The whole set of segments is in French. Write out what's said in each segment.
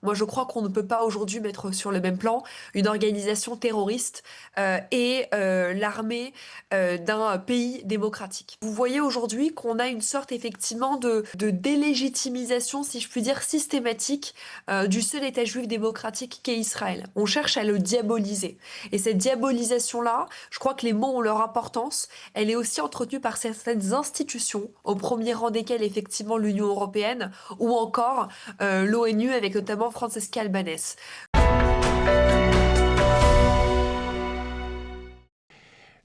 Moi, je crois qu'on ne peut pas aujourd'hui mettre sur le même plan une organisation terroriste et l'armée d'un pays démocratique. Vous voyez aujourd'hui qu'on a une sorte effectivement de délégitimisation, si je puis dire, systématique du seul État juif démocratique qu'est Israël. On cherche à le diaboliser. Et cette diabolisation-là, je crois que les mots ont leur importance. Elle est aussi entretenue par certaines institutions, au premier rang desquelles effectivement l'Union européenne ou encore l'ONU avec notamment Francesca Albanese.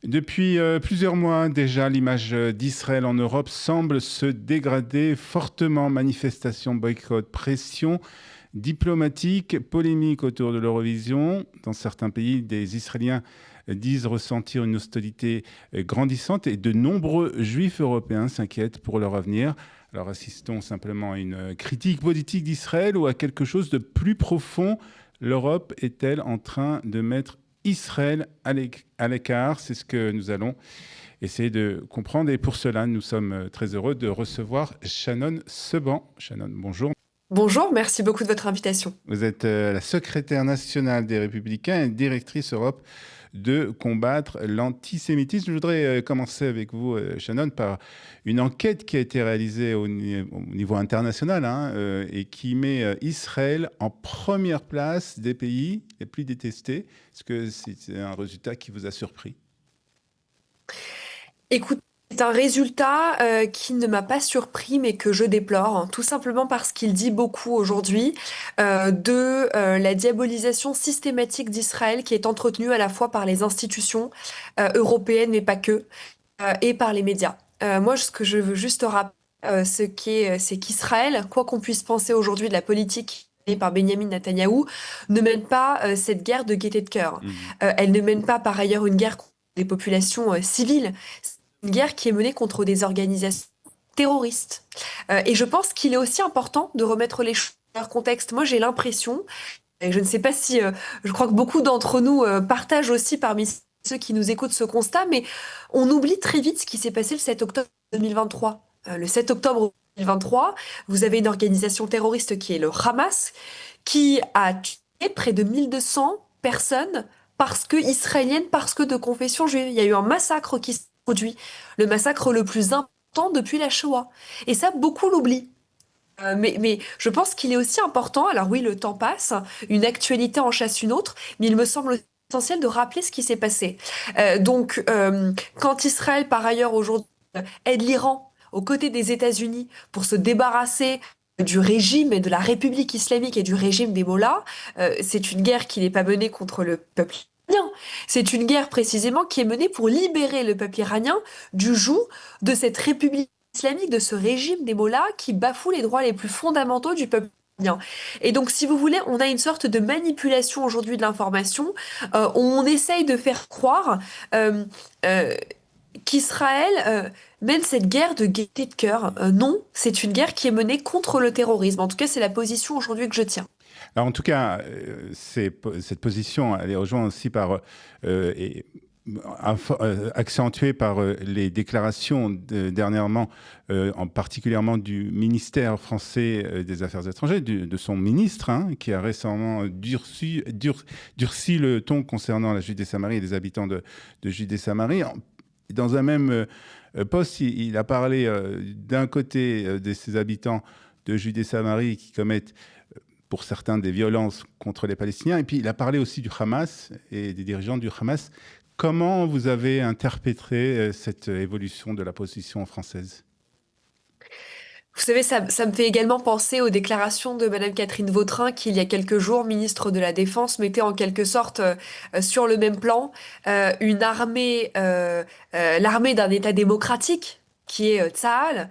Depuis plusieurs mois déjà, l'image d'Israël en Europe semble se dégrader fortement. Manifestations, boycott, pression diplomatique, polémique autour de l'Eurovision. Dans certains pays, des Israéliens disent ressentir une hostilité grandissante et de nombreux juifs européens s'inquiètent pour leur avenir. Alors assistons simplement à une critique politique d'Israël ou à quelque chose de plus profond. L'Europe est-elle en train de mettre Israël à l'écart? C'est ce que nous allons essayer de comprendre. Et pour cela, nous sommes très heureux de recevoir Shannon Seban. Shannon, bonjour. Bonjour, merci beaucoup de votre invitation. Vous êtes la secrétaire nationale des Républicains et directrice Europe de combattre l'antisémitisme. Je voudrais commencer avec vous, Shannon, par une enquête qui a été réalisée au niveau international et qui met Israël en première place des pays les plus détestés. Est-ce que c'est un résultat qui vous a surpris? Écoute, c'est un résultat qui ne m'a pas surpris, mais que je déplore, hein, tout simplement parce qu'il dit beaucoup aujourd'hui de la diabolisation systématique d'Israël qui est entretenue à la fois par les institutions européennes, mais pas que, et par les médias. Moi, ce que je veux juste rappeler, c'est qu'Israël, quoi qu'on puisse penser aujourd'hui de la politique menée par Benjamin Netanyahou, ne mène pas cette guerre de gaieté de cœur. Mhm. Elle ne mène pas par ailleurs une guerre contre des populations civiles. C'est une guerre qui est menée contre des organisations terroristes. Et je pense qu'il est aussi important de remettre les choses dans leur contexte. Moi, j'ai l'impression, et je ne sais pas si, je crois que beaucoup d'entre nous partagent aussi parmi ceux qui nous écoutent ce constat, mais on oublie très vite ce qui s'est passé le 7 octobre 2023. Le 7 octobre 2023, vous avez une organisation terroriste qui est le Hamas, qui a tué près de 1200 personnes parce que israéliennes, parce que de confession juive. Il y a eu un massacre qui s'est produit, le massacre le plus important depuis la Shoah. Et ça, beaucoup l'oublient. Mais je pense qu'il est aussi important, alors oui, le temps passe, une actualité en chasse une autre, mais il me semble essentiel de rappeler ce qui s'est passé. Quand Israël, par ailleurs, aujourd'hui, aide l'Iran aux côtés des États-Unis pour se débarrasser du régime et de la République islamique et du régime des Mollahs, c'est une guerre qui n'est pas menée contre le peuple iranien. C'est une guerre précisément qui est menée pour libérer le peuple iranien du joug de cette République islamique, de ce régime des Mollahs qui bafoue les droits les plus fondamentaux du peuple iranien. Et donc, si vous voulez, on a une sorte de manipulation aujourd'hui de l'information. On essaye de faire croire euh, euh, qu'Israël mène cette guerre de gaieté de cœur. Non, c'est une guerre qui est menée contre le terrorisme. En tout cas, c'est la position aujourd'hui que je tiens. Alors, en tout cas, cette position, elle est rejointe aussi par accentuée par les déclarations dernièrement, particulièrement du ministère français des Affaires étrangères, de son ministre, qui a récemment durci le ton concernant la Judée-Samarie et les habitants de Judée-Samarie. Dans un même poste, il a parlé d'un côté de ses habitants de Judée-Samarie qui commettent pour certains des violences contre les Palestiniens. Et puis il a parlé aussi du Hamas et des dirigeants du Hamas. Comment vous avez interprété cette évolution de la position française? Vous savez, ça me fait également penser aux déclarations de Madame Catherine Vautrin, qui, il y a quelques jours, ministre de la Défense, mettait en quelque sorte sur le même plan une armée, l'armée d'un État démocratique, qui est Tsahal,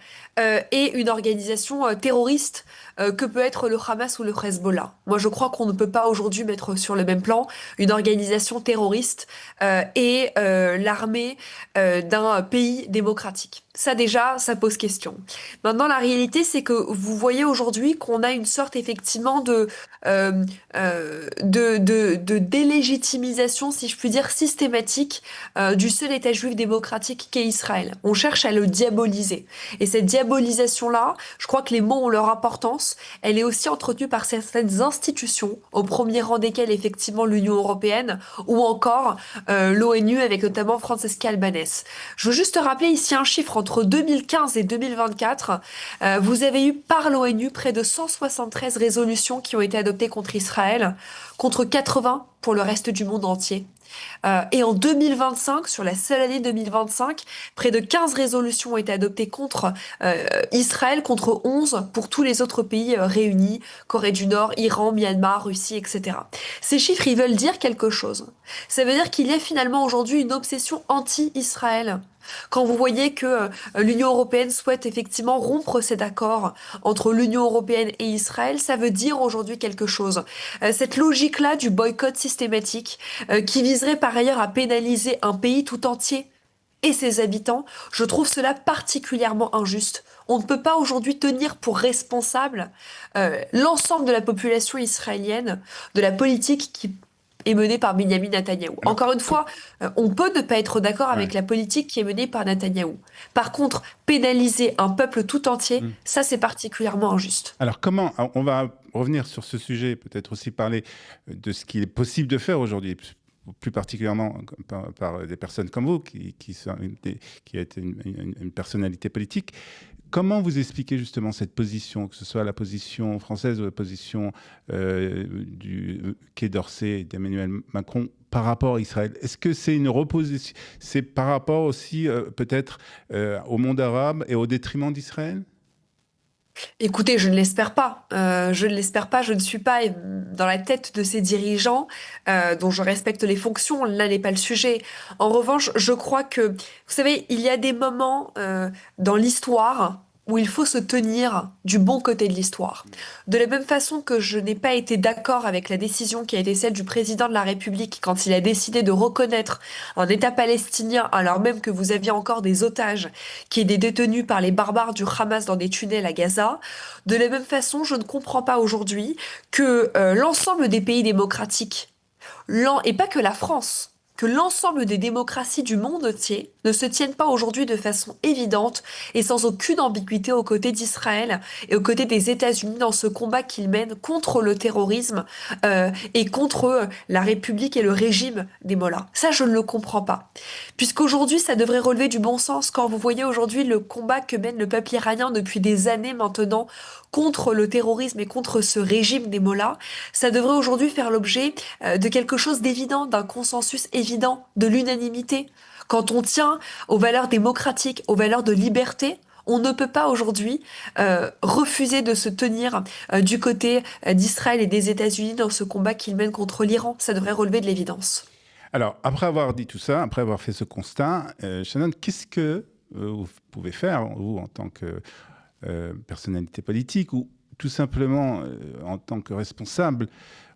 et une organisation terroriste que peut être le Hamas ou le Hezbollah. Moi, je crois qu'on ne peut pas aujourd'hui mettre sur le même plan une organisation terroriste et l'armée d'un pays démocratique. Ça déjà, ça pose question. Maintenant, la réalité, c'est que vous voyez aujourd'hui qu'on a une sorte effectivement de délégitimisation, si je puis dire, systématique du seul État juif démocratique qu'est Israël. On cherche à le diaboliser. diabolisée. Et cette diabolisation-là, je crois que les mots ont leur importance. Elle est aussi entretenue par certaines institutions, au premier rang desquelles effectivement l'Union européenne ou encore l'ONU avec notamment Francesca Albanese. Je veux juste rappeler ici un chiffre entre 2015 et 2024. Vous avez eu par l'ONU près de 173 résolutions qui ont été adoptées contre Israël, contre 80 pour le reste du monde entier. Et en 2025, sur la seule année 2025, près de 15 résolutions ont été adoptées contre Israël, contre 11 pour tous les autres pays réunis, Corée du Nord, Iran, Myanmar, Russie, etc. Ces chiffres, ils veulent dire quelque chose. Ça veut dire qu'il y a finalement aujourd'hui une obsession anti-Israël. Quand vous voyez que l'Union européenne souhaite effectivement rompre cet accord entre l'Union européenne et Israël, ça veut dire aujourd'hui quelque chose. Cette logique-là du boycott systématique, qui viserait par ailleurs à pénaliser un pays tout entier et ses habitants, je trouve cela particulièrement injuste. On ne peut pas aujourd'hui tenir pour responsable l'ensemble de la population israélienne de la politique qui est menée par Benyamin Netanyahou. Encore une fois, on peut ne pas être d'accord avec la politique qui est menée par Netanyahou. Par contre, pénaliser un peuple tout entier, ça c'est particulièrement injuste. Alors comment, on va revenir sur ce sujet, peut-être aussi parler de ce qu'il est possible de faire aujourd'hui, plus particulièrement par des personnes comme vous, qui êtes une personnalité politique. Comment vous expliquez justement cette position, que ce soit la position française ou la position du Quai d'Orsay d'Emmanuel Macron par rapport à Israël? Est-ce que c'est une reposition, c'est par rapport aussi peut-être au monde arabe et au détriment d'Israël? Écoutez, je ne l'espère pas. Je ne l'espère pas. Je ne suis pas dans la tête de ces dirigeants dont je respecte les fonctions. Là n'est pas le sujet. En revanche, je crois que, vous savez, il y a des moments dans l'histoire où il faut se tenir du bon côté de l'histoire. De la même façon que je n'ai pas été d'accord avec la décision qui a été celle du président de la République quand il a décidé de reconnaître un État palestinien alors même que vous aviez encore des otages qui étaient détenus par les barbares du Hamas dans des tunnels à Gaza, de la même façon, je ne comprends pas aujourd'hui que l'ensemble des pays démocratiques, et pas que la France, que l'ensemble des démocraties du monde entier ne se tiennent pas aujourd'hui de façon évidente et sans aucune ambiguïté aux côtés d'Israël et aux côtés des États-Unis dans ce combat qu'ils mènent contre le terrorisme et contre la République et le régime des Mollahs. Ça, je ne le comprends pas. Puisqu'aujourd'hui, ça devrait relever du bon sens quand vous voyez aujourd'hui le combat que mène le peuple iranien depuis des années maintenant contre le terrorisme et contre ce régime des Mollahs. Ça devrait aujourd'hui faire l'objet de quelque chose d'évident, d'un consensus évident, de l'unanimité. Quand on tient aux valeurs démocratiques, aux valeurs de liberté, on ne peut pas aujourd'hui refuser de se tenir du côté d'Israël et des États-Unis dans ce combat qu'ils mènent contre l'Iran. Ça devrait relever de l'évidence. Alors, après avoir dit tout ça, après avoir fait ce constat, Shannon, qu'est-ce que vous pouvez faire, vous, en tant que personnalité politique, ou tout simplement en tant que responsable,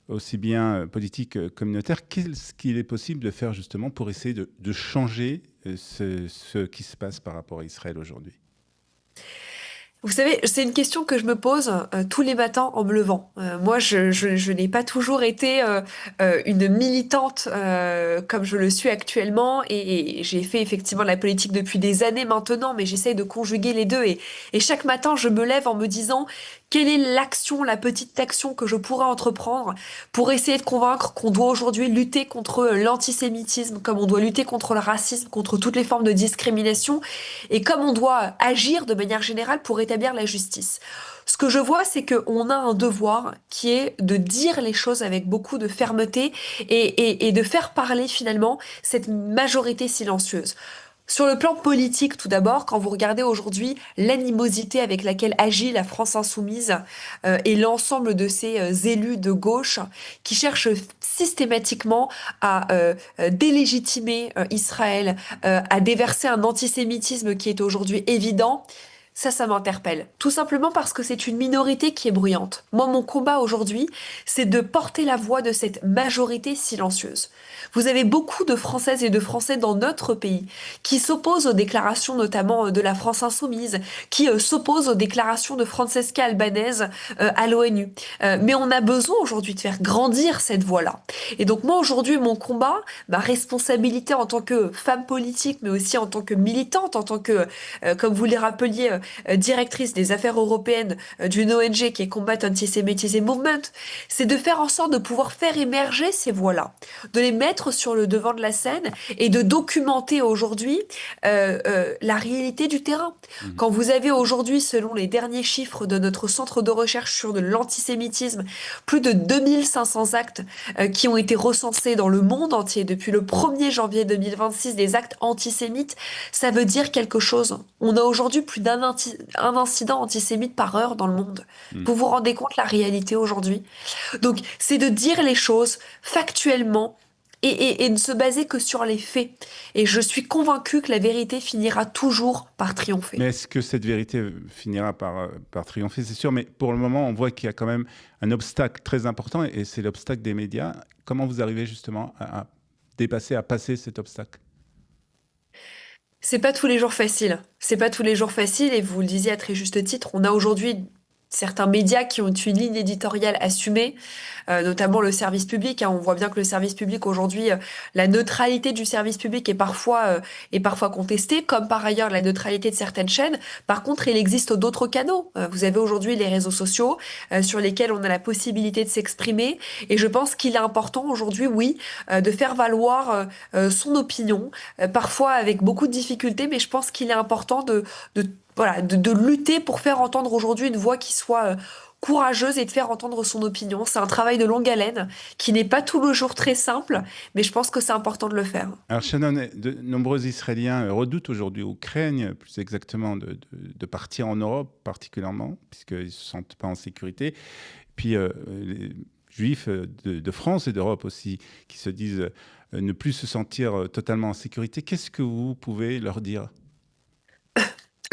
aussi bien politique que communautaire, qu'est-ce qu'il est possible de faire justement pour essayer de changer ce qui se passe par rapport à Israël aujourd'hui? Vous savez, c'est une question que je me pose tous les matins en me levant. Moi, je n'ai pas toujours été une militante comme je le suis actuellement et j'ai fait effectivement de la politique depuis des années maintenant, mais j'essaye de conjuguer les deux et chaque matin, je me lève en me disant quelle est l'action, la petite action que je pourrais entreprendre pour essayer de convaincre qu'on doit aujourd'hui lutter contre l'antisémitisme, comme on doit lutter contre le racisme, contre toutes les formes de discrimination et comme on doit agir de manière générale pour établir la justice. Ce que je vois, c'est qu'on a un devoir qui est de dire les choses avec beaucoup de fermeté et de faire parler finalement cette majorité silencieuse. Sur le plan politique, tout d'abord, quand vous regardez aujourd'hui l'animosité avec laquelle agit la France insoumise et l'ensemble de ces élus de gauche qui cherchent systématiquement à délégitimer Israël, à déverser un antisémitisme qui est aujourd'hui évident, Ça m'interpelle. Tout simplement parce que c'est une minorité qui est bruyante. Moi, mon combat aujourd'hui, c'est de porter la voix de cette majorité silencieuse. Vous avez beaucoup de Françaises et de Français dans notre pays qui s'opposent aux déclarations notamment de la France insoumise, qui s'opposent aux déclarations de Francesca Albanese à l'ONU. Mais on a besoin aujourd'hui de faire grandir cette voix-là. Et donc moi aujourd'hui, mon combat, ma responsabilité en tant que femme politique, mais aussi en tant que militante, en tant que, comme vous les rappeliez, directrice des affaires européennes d'une ONG qui est Combat Antisemitism Movement, c'est de faire en sorte de pouvoir faire émerger ces voix-là, de les mettre sur le devant de la scène et de documenter aujourd'hui la réalité du terrain. Mhm. Quand vous avez aujourd'hui, selon les derniers chiffres de notre centre de recherche sur de l'antisémitisme, plus de 2500 actes qui ont été recensés dans le monde entier depuis le 1er janvier 2026, des actes antisémites, ça veut dire quelque chose. On a aujourd'hui plus un incident antisémite par heure dans le monde. Mhm. Vous vous rendez compte la réalité aujourd'hui? Donc, c'est de dire les choses factuellement et ne se baser que sur les faits. Et je suis convaincue que la vérité finira toujours par triompher. Mais est-ce que cette vérité finira par triompher? C'est sûr, mais pour le moment, on voit qu'il y a quand même un obstacle très important, et c'est l'obstacle des médias. Comment vous arrivez justement à dépasser, à passer cet obstacle? C'est pas tous les jours facile. C'est pas tous les jours facile, et vous le disiez à très juste titre, on a aujourd'hui certains médias qui ont une ligne éditoriale assumée, notamment le service public, hein. On voit bien que le service public aujourd'hui, la neutralité du service public est parfois contestée, comme par ailleurs la neutralité de certaines chaînes. Par contre, il existe d'autres canaux. Vous avez aujourd'hui les réseaux sociaux sur lesquels on a la possibilité de s'exprimer, et je pense qu'il est important aujourd'hui, oui, de faire valoir son opinion, parfois avec beaucoup de difficultés, mais je pense qu'il est important voilà, de lutter pour faire entendre aujourd'hui une voix qui soit courageuse et de faire entendre son opinion. C'est un travail de longue haleine qui n'est pas tout le jour très simple, mais je pense que c'est important de le faire. Alors Shannon, de nombreux Israéliens redoutent aujourd'hui, ou craignent plus exactement, de partir en Europe particulièrement, puisqu'ils ne se sentent pas en sécurité. Puis les Juifs de France et d'Europe aussi, qui se disent ne plus se sentir totalement en sécurité. Qu'est-ce que vous pouvez leur dire?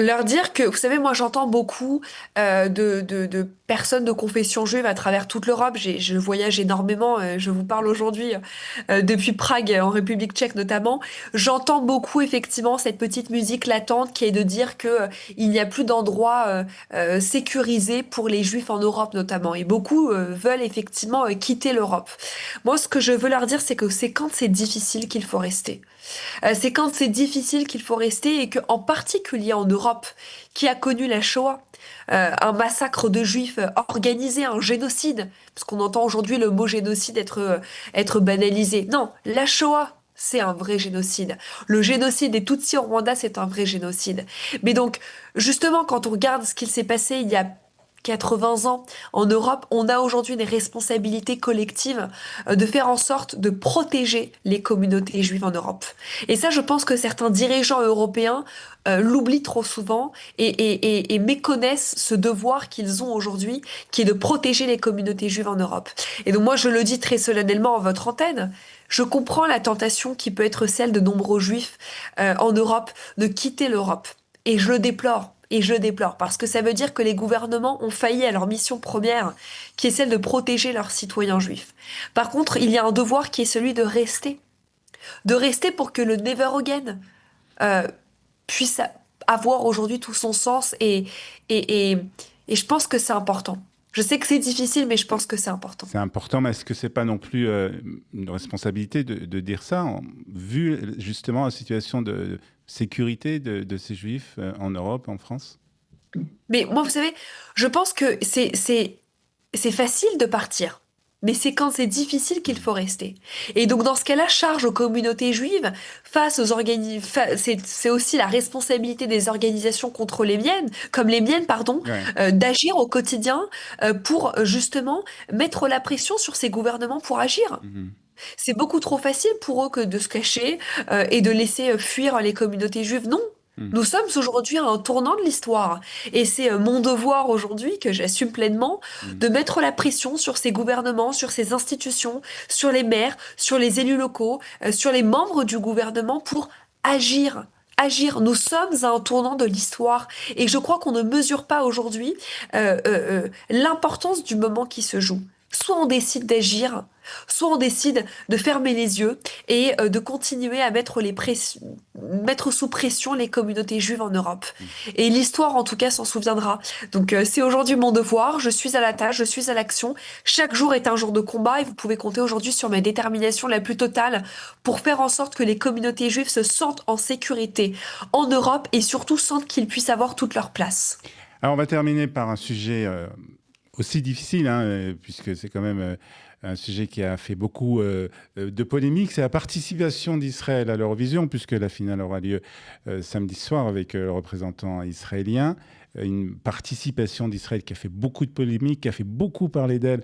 Leur dire que, vous savez, moi j'entends beaucoup de personnes de confession juive à travers toute l'Europe. Je voyage énormément, je vous parle aujourd'hui depuis Prague, en République tchèque notamment. J'entends beaucoup effectivement cette petite musique latente qui est de dire que il n'y a plus d'endroits sécurisés pour les juifs en Europe notamment. Et beaucoup veulent effectivement quitter l'Europe. Moi, ce que je veux leur dire, c'est que c'est quand c'est difficile qu'il faut rester. C'est quand c'est difficile qu'il faut rester, et que, en particulier en Europe, qui a connu la Shoah, un massacre de juifs organisé, un génocide, parce qu'on entend aujourd'hui le mot génocide être banalisé. Non, la Shoah, c'est un vrai génocide. Le génocide des Tutsis au Rwanda, c'est un vrai génocide. Mais donc, justement, quand on regarde ce qu'il s'est passé il y a 80 ans en Europe, on a aujourd'hui une responsabilité collective de faire en sorte de protéger les communautés juives en Europe. Et ça, je pense que certains dirigeants européens l'oublient trop souvent et méconnaissent ce devoir qu'ils ont aujourd'hui, qui est de protéger les communautés juives en Europe. Et donc moi, je le dis très solennellement en votre antenne, je comprends la tentation qui peut être celle de nombreux juifs en Europe de quitter l'Europe. Et je le déplore. Et je le déplore parce que ça veut dire que les gouvernements ont failli à leur mission première, qui est celle de protéger leurs citoyens juifs. Par contre, il y a un devoir qui est celui de rester. De rester pour que le Never Again euh, puisse avoir aujourd'hui tout son sens, et je pense que c'est important. Je sais que c'est difficile, mais je pense que c'est important. C'est important, mais est-ce que c'est pas non plus une responsabilité de dire ça, vu justement la situation de sécurité de ces Juifs en Europe, en France? Mais moi, vous savez, je pense que c'est facile de partir. Mais c'est quand c'est difficile qu'il faut rester. Et donc, dans ce cas-là, charge aux communautés juives, face aux c'est aussi la responsabilité des organisations contre les miennes, comme les miennes, pardon, Ouais. d'agir au quotidien pour justement mettre la pression sur ces gouvernements pour agir. Mhm. C'est beaucoup trop facile pour eux que de se cacher et de laisser fuir les communautés juives. Non. Mhm. Nous sommes aujourd'hui à un tournant de l'histoire. Et c'est mon devoir aujourd'hui, que j'assume pleinement, Mhm. de mettre la pression sur ces gouvernements, sur ces institutions, sur les maires, sur les élus locaux, sur les membres du gouvernement pour agir. agir. Nous sommes à un tournant de l'histoire et je crois qu'on ne mesure pas aujourd'hui l'importance du moment qui se joue. Soit on décide d'agir, soit on décide de fermer les yeux et de continuer à mettre sous pression les communautés juives en Europe. Et l'histoire, en tout cas, s'en souviendra. Donc c'est aujourd'hui mon devoir, je suis à la tâche, je suis à l'action. Chaque jour est un jour de combat et vous pouvez compter aujourd'hui sur ma détermination la plus totale pour faire en sorte que les communautés juives se sentent en sécurité en Europe et surtout sentent qu'ils puissent avoir toute leur place. Alors, on va terminer par un sujet aussi difficile, hein, puisque c'est quand même un sujet qui a fait beaucoup de polémiques. C'est la participation d'Israël à l'Eurovision, puisque la finale aura lieu samedi soir avec le représentant israélien. Une participation d'Israël qui a fait beaucoup de polémiques, qui a fait beaucoup parler d'elle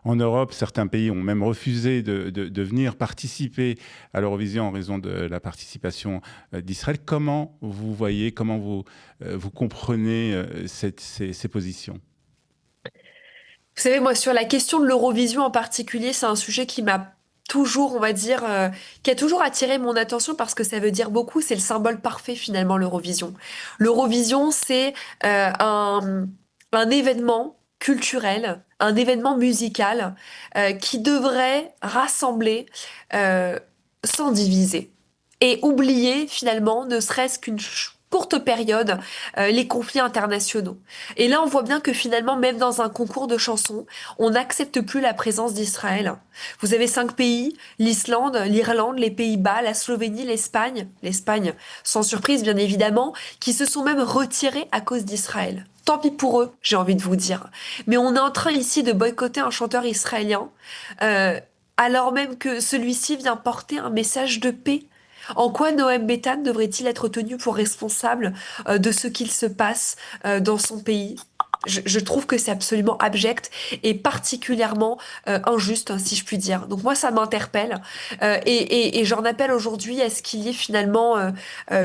en Europe. Certains pays ont même refusé de venir participer à l'Eurovision en raison de la participation d'Israël. Comment vous voyez, comment vous comprenez ces positions? Vous savez, moi, sur la question de l'Eurovision en particulier, c'est un sujet qui m'a toujours, on va dire, qui a toujours attiré mon attention parce que ça veut dire beaucoup. C'est le symbole parfait, finalement, l'Eurovision. L'Eurovision, c'est un événement culturel, un événement musical qui devrait rassembler sans diviser et oublier, finalement, ne serait-ce qu'une courte période, les conflits internationaux. Et là, on voit bien que finalement, même dans un concours de chansons, on n'accepte plus la présence d'Israël. Vous avez 5 pays, l'Islande, l'Irlande, les Pays-Bas, la Slovénie, l'Espagne, sans surprise bien évidemment, qui se sont même retirés à cause d'Israël. Tant pis pour eux, j'ai envie de vous dire. Mais on est en train ici de boycotter un chanteur israélien, alors même que celui-ci vient porter un message de paix. En quoi Noam Betan devrait-il être tenu pour responsable de ce qu'il se passe dans son pays? Je trouve que c'est absolument abject et particulièrement injuste, hein, si je puis dire. Donc moi, ça m'interpelle et j'en appelle aujourd'hui à ce qu'il y ait finalement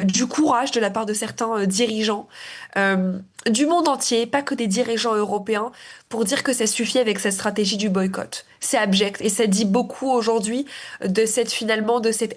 du courage de la part de certains dirigeants du monde entier, pas que des dirigeants européens, pour dire que ça suffit avec cette stratégie du boycott. C'est abject et ça dit beaucoup aujourd'hui de cette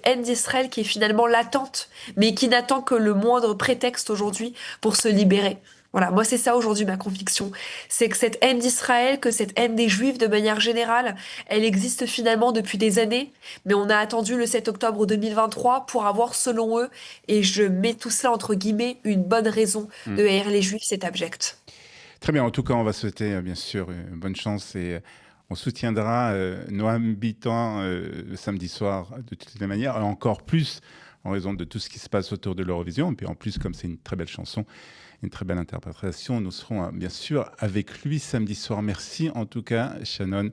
haine d'Israël qui est finalement latente, mais qui n'attend que le moindre prétexte aujourd'hui pour se libérer. Voilà, moi c'est ça aujourd'hui ma conviction, c'est que cette haine d'Israël, que cette haine des Juifs de manière générale, elle existe finalement depuis des années, mais on a attendu le 7 octobre 2023 pour avoir, selon eux, et je mets tout cela entre guillemets, une bonne raison de haïr les Juifs, c'est abject. Très bien. En tout cas, on va souhaiter, bien sûr, une bonne chance et on soutiendra Noam Bitan le samedi soir de toutes les manières, et encore plus en raison de tout ce qui se passe autour de l'Eurovision. Et puis en plus, comme c'est une très belle chanson, une très belle interprétation, nous serons bien sûr avec lui samedi soir. Merci en tout cas, Shannon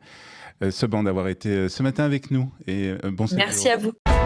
Seban, d'avoir été ce matin avec nous et bon Merci séjour. à vous.